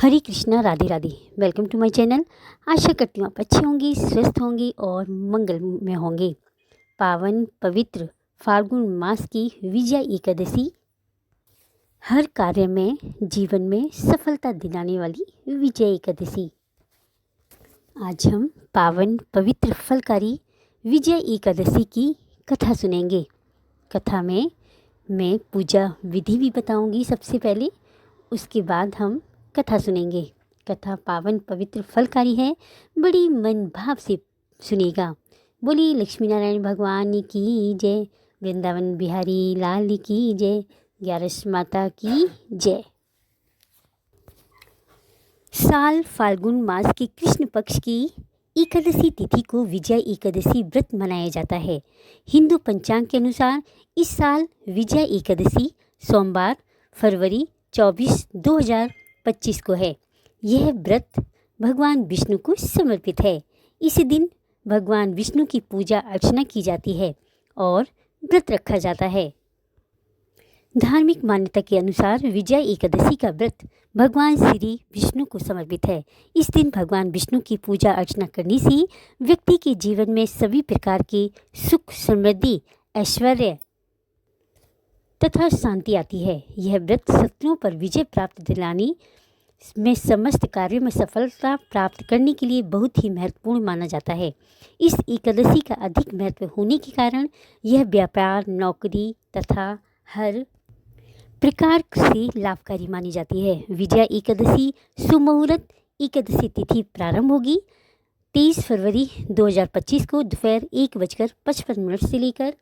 Hare Krishna, Radhe Radhe. Welcome to my channel. आशा करती हूँ आप अच्छे होंगे, स्वस्थ होंगे और मंगल में होंगे। पावन पवित्र फाल्गुन मास की विजया एकादशी हर कार्य में, जीवन में सफलता दिलाने वाली विजय एकादशी। आज हम पावन पवित्र फलकारी विजय एकादशी की कथा सुनेंगे। कथा में मैं पूजा विधि भी बताऊंगी सबसे पहले, उसके बाद हम कथा सुनेंगे। कथा पावन पवित्र फलकारी है, बड़ी मन भाव से सुनेगा। बोलिए लक्ष्मी नारायण भगवान की जय, वृंदावन बिहारी लाल की जय, ग्यारस माता की जय। साल फाल्गुन मास की कृष्ण पक्ष की एकादशी तिथि को विजय एकादशी व्रत मनाया जाता है। हिंदू पंचांग के अनुसार इस साल विजय एकादशी सोमवार फरवरी 24, 2025 को है। यह व्रत भगवान विष्णु को समर्पित है। इस दिन भगवान विष्णु की पूजा अर्चना की जाती है और व्रत रखा जाता है। धार्मिक मान्यता के अनुसार विजय एकादशी का व्रत भगवान श्री विष्णु को समर्पित है। इस दिन भगवान विष्णु की पूजा अर्चना करने से व्यक्ति के जीवन में सभी प्रकार के सुख, समृद्धि, ऐश्वर्य तथा शांति आती है। यह व्रत शत्रुओं पर विजय प्राप्त दिलाने में, समस्त कार्यों में सफलता प्राप्त करने के लिए बहुत ही महत्वपूर्ण माना जाता है। इस एकादशी का अधिक महत्व होने के कारण यह व्यापार, नौकरी तथा हर प्रकार से लाभकारी मानी जाती है। विजय एकादशी सुमुहूर्त एकादशी तिथि प्रारंभ होगी 23 फरवरी 2025 को दोपहर 1:55 से लेकर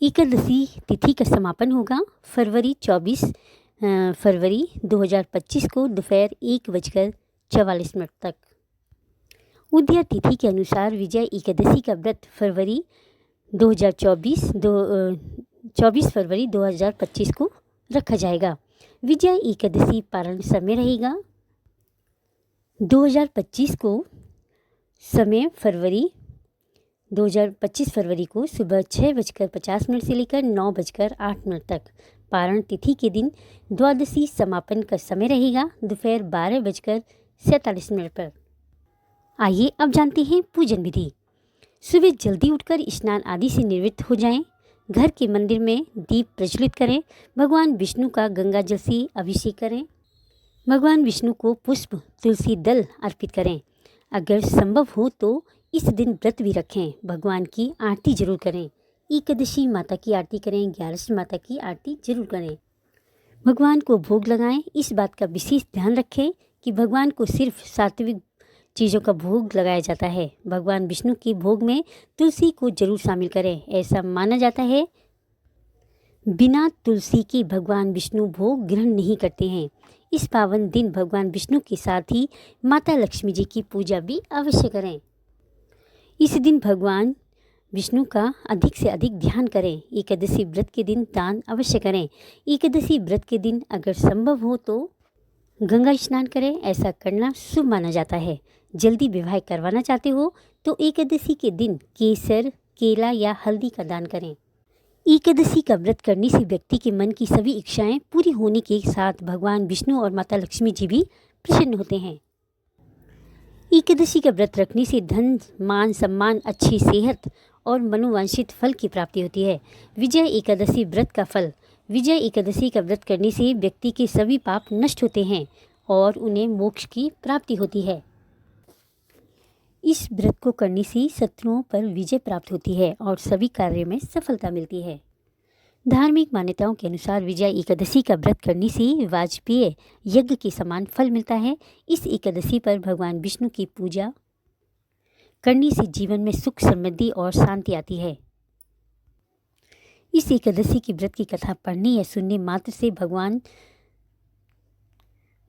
एकादशी तिथि का समापन होगा 24 फरवरी 2025 को दोपहर 1:44 तक। उदया तिथि के अनुसार विजय एकादशी का व्रत 24 फरवरी 2025 को रखा जाएगा। विजय एकादशी पारण समय रहेगा 2025 को समय 2025 फरवरी को सुबह 6:50 से लेकर 9:08 तक। पारण तिथि के दिन द्वादशी समापन का समय रहेगा दोपहर 12:47 पर। आइए अब जानते हैं पूजन विधि। सुबह जल्दी उठकर स्नान आदि से निवृत्त हो जाएं। घर के मंदिर में दीप प्रज्वलित करें। भगवान विष्णु का गंगा जल से अभिषेक करें। भगवान विष्णु को पुष्प, तुलसी दल अर्पित करें। अगर संभव हो तो इस दिन व्रत भी रखें। भगवान की आरती जरूर करें। एकादशी माता की आरती करें, ग्यारस माता की आरती जरूर करें। भगवान को भोग लगाएं। इस बात का विशेष ध्यान रखें कि भगवान को सिर्फ सात्विक चीज़ों का भोग लगाया जाता है। भगवान विष्णु के भोग में तुलसी को जरूर शामिल करें। ऐसा माना जाता है बिना तुलसी के भगवान विष्णु भोग ग्रहण नहीं करते हैं। इस पावन दिन भगवान विष्णु के साथ ही माता लक्ष्मी जी की पूजा भी अवश्य करें। इस दिन भगवान विष्णु का अधिक से अधिक ध्यान करें। एकादशी व्रत के दिन दान अवश्य करें। एकादशी व्रत के दिन अगर संभव हो तो गंगा स्नान करें। ऐसा करना शुभ माना जाता है। जल्दी विवाह करवाना चाहते हो तो एकादशी के दिन केसर, केला या हल्दी का दान करें। एकादशी का व्रत करने से व्यक्ति के मन की सभी इच्छाएं पूरी होने के साथ भगवान विष्णु और माता लक्ष्मी जी भी प्रसन्न होते हैं। एकादशी का व्रत रखने से धन, मान, सम्मान, अच्छी सेहत और मनोवांछित फल की प्राप्ति होती है। विजय एकादशी व्रत का फल। विजय एकादशी का व्रत करने से व्यक्ति के सभी पाप नष्ट होते हैं और उन्हें मोक्ष की प्राप्ति होती है। इस व्रत को करने से शत्रुओं पर विजय प्राप्त होती है और सभी कार्यों में सफलता मिलती है। धार्मिक मान्यताओं के अनुसार विजय एकादशी का व्रत करने से वाजपेय यज्ञ के समान फल मिलता है। इस एकादशी पर भगवान विष्णु की पूजा करने से जीवन में सुख, समृद्धि और शांति आती है। इस एकादशी की व्रत की कथा पढ़ने या सुनने मात्र से भगवान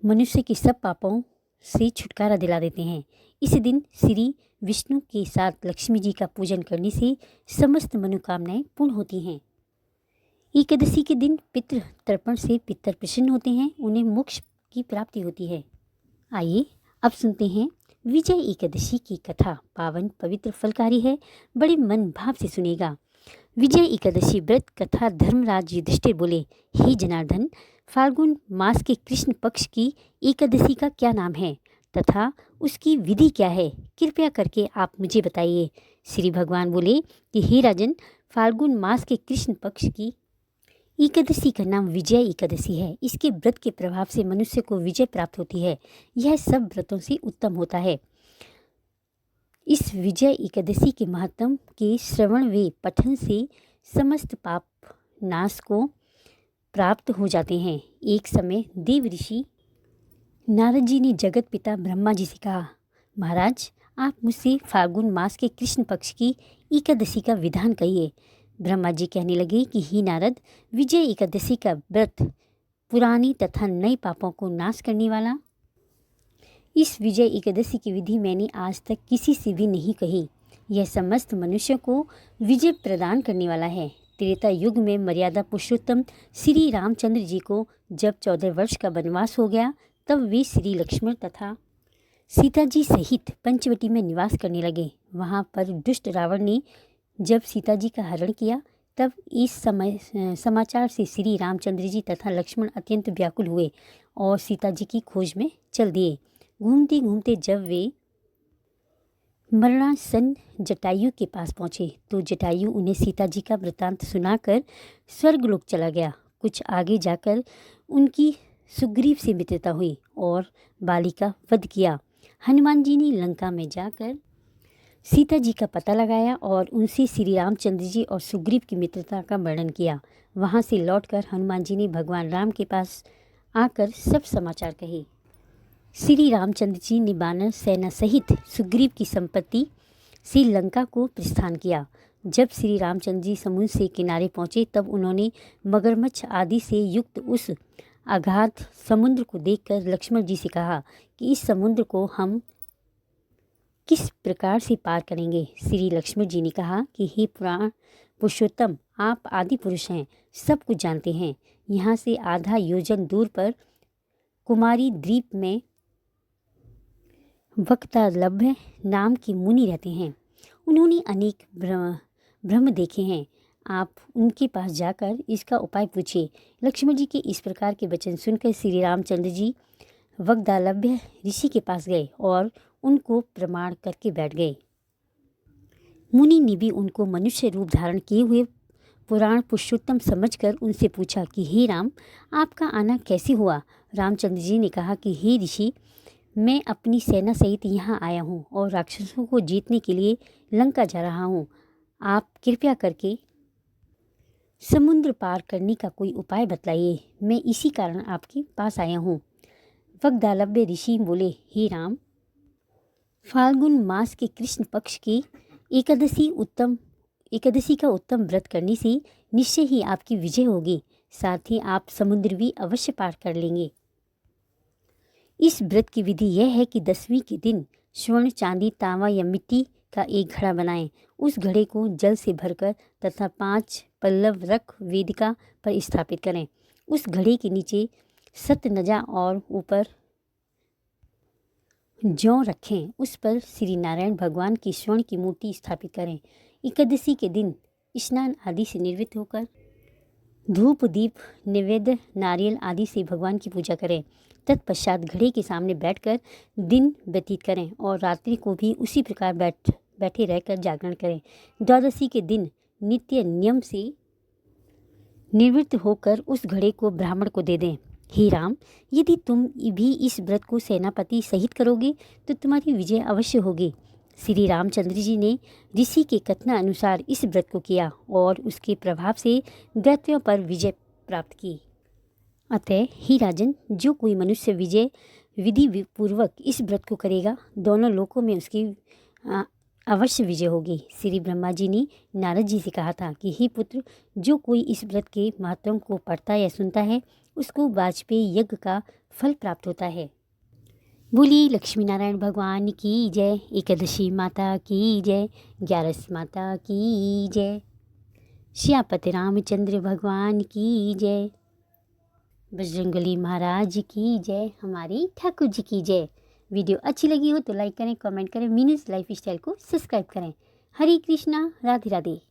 मनुष्य के सब पापों से छुटकारा दिला देते हैं। इस दिन श्री विष्णु के साथ लक्ष्मी जी का पूजन करने से समस्त मनोकामनाएं पूर्ण होती हैं। एकादशी के दिन पितृ तर्पण से पितर प्रसन्न होते हैं, उन्हें मोक्ष की प्राप्ति होती है। आइए अब सुनते हैं विजय एकादशी की कथा। पावन पवित्र फलकारी है, बड़े मन भाव से सुनेगा। विजय एकादशी व्रत कथा। धर्मराज युधिष्ठिर बोले, हे जनार्दन, फाल्गुन मास के कृष्ण पक्ष की एकादशी का क्या नाम है तथा उसकी विधि क्या है, कृपया करके आप मुझे बताइए। श्री भगवान बोले कि हे राजन, फाल्गुन मास के कृष्ण पक्ष की एकादशी का नाम विजय एकादशी है। इसके व्रत के प्रभाव से मनुष्य को विजय प्राप्त होती है। यह सब व्रतों से उत्तम होता है। इस विजय एकादशी के महत्व के श्रवण व पठन से समस्त पाप नाश को प्राप्त हो जाते हैं। एक समय देव ऋषि नारद जी ने जगत पिता ब्रह्मा जी से कहा, महाराज, आप मुझसे फाल्गुन मास के कृष्ण पक्ष की एकादशी का विधान कहिए। ब्रह्मा जी कहने लगे कि हे नारद, विजय एकादशी का व्रत पुरानी तथा नए पापों को नाश करने वाला। इस विजय एकादशी की विधि मैंने आज तक किसी से भी नहीं कही। यह समस्त मनुष्यों को विजय प्रदान करने वाला है। त्रेता युग में मर्यादा पुरुषोत्तम श्री रामचंद्र जी को जब 14 वर्ष का वनवास हो गया, तब वे श्री लक्ष्मण तथा सीता जी सहित पंचवटी में निवास करने लगे। वहाँ पर दुष्ट रावण ने जब सीता जी का हरण किया, तब इस समाचार से श्री रामचंद्र जी तथा लक्ष्मण अत्यंत व्याकुल हुए और सीता जी की खोज में चल दिए। घूमते घूमते जब वे मरणासन जटायु के पास पहुँचे तो जटायु उन्हें सीता जी का वृतांत सुनाकर स्वर्गलोक चला गया। कुछ आगे जाकर उनकी सुग्रीव से मित्रता हुई और बाली का वध किया। हनुमान जी ने लंका में जाकर सीता जी का पता लगाया और उनसे श्री रामचंद्र जी और सुग्रीव की मित्रता का वर्णन किया। वहाँ से लौटकर हनुमान जी ने भगवान राम के पास आकर सब समाचार कहे। श्री रामचंद्र जी ने वानर सेना सहित सुग्रीव की संपत्ति से लंका को प्रस्थान किया। जब श्री रामचंद्र जी समुद्र से किनारे पहुँचे, तब उन्होंने मगरमच्छ आदि से युक्त उस अगाध समुद्र को देखकर लक्ष्मण जी से कहा कि इस समुद्र को हम किस प्रकार से पार करेंगे। श्री लक्ष्मण जी ने कहा कि हे पुराण पुरुषोत्तम, आप आदि पुरुष हैं, सब कुछ जानते हैं। यहाँ से आधा योजन दूर पर कुमारी द्वीप में वक्तालभ्य नाम के मुनि रहते हैं। उन्होंने अनेक ब्रह्म देखे हैं। आप उनके पास जाकर इसका उपाय पूछिए। लक्ष्मण जी के इस प्रकार के वचन सुनकर श्री रामचंद्र जी वक्तालभ्य ऋषि के पास गए और उनको प्रमाण करके बैठ गए। मुनि ने भी उनको मनुष्य रूप धारण किए हुए पुराण पुरुषोत्तम समझकर उनसे पूछा कि हे राम, आपका आना कैसे हुआ। रामचंद्र जी ने कहा कि हे ऋषि, मैं अपनी सेना सहित यहाँ आया हूँ और राक्षसों को जीतने के लिए लंका जा रहा हूँ। आप कृपया करके समुद्र पार करने का कोई उपाय बतलाइए। मैं इसी कारण आपके पास आया हूँ। वक्तालभ्य ऋषि बोले, हे राम, फाल्गुन मास के कृष्ण पक्ष की एकादशी का उत्तम व्रत करने से निश्चय ही आपकी विजय होगी। साथ ही आप समुद्र भी अवश्य पार कर लेंगे। इस व्रत की विधि यह है कि 10वीं के दिन स्वर्ण, चांदी, तांबा या मिट्टी का एक घड़ा बनाएं। उस घड़े को जल से भरकर तथा 5 पल्लव रख वेदिका पर स्थापित करें। उस घड़े के नीचे सतनजा और ऊपर जौ रखें। उस पर श्री नारायण भगवान की स्वर्ण की मूर्ति स्थापित करें। एकादशी के दिन स्नान आदि से निवृत्त होकर धूप, दीप, नैवेद्य, नारियल आदि से भगवान की पूजा करें। तत्पश्चात घड़े के सामने बैठकर दिन व्यतीत करें और रात्रि को भी उसी प्रकार बैठे रहकर जागरण करें। द्वादशी के दिन नित्य नियम से निवृत्त होकर उस घड़े को ब्राह्मण को दे दें। हे राम, यदि तुम भी इस व्रत को सेनापति सहित करोगे तो तुम्हारी विजय अवश्य होगी। श्री रामचंद्र जी ने ऋषि के कथना अनुसार इस व्रत को किया और उसके प्रभाव से दैत्यों पर विजय प्राप्त की। अतः हे राजन, जो कोई मनुष्य विजय विधि पूर्वक इस व्रत को करेगा, दोनों लोकों में उसकी अवश्य विजय होगी। श्री ब्रह्मा जी ने नारद जी से कहा था कि हे पुत्र, जो कोई इस व्रत के महत्व को पढ़ता या सुनता है, उसको वाजपेयी यज्ञ का फल प्राप्त होता है। बोलिए लक्ष्मी नारायण भगवान की जय, एकादशी माता की जय, 11 माता की जय, श्यापति रामचंद्र भगवान की जय, बजरंगबली महाराज की जय, हमारी ठाकुर जी की जय। वीडियो अच्छी लगी हो तो लाइक करें, कमेंट करें, मीनूज़ लाइफ स्टाइल को सब्सक्राइब करें। हरे कृष्णा, राधे राधे।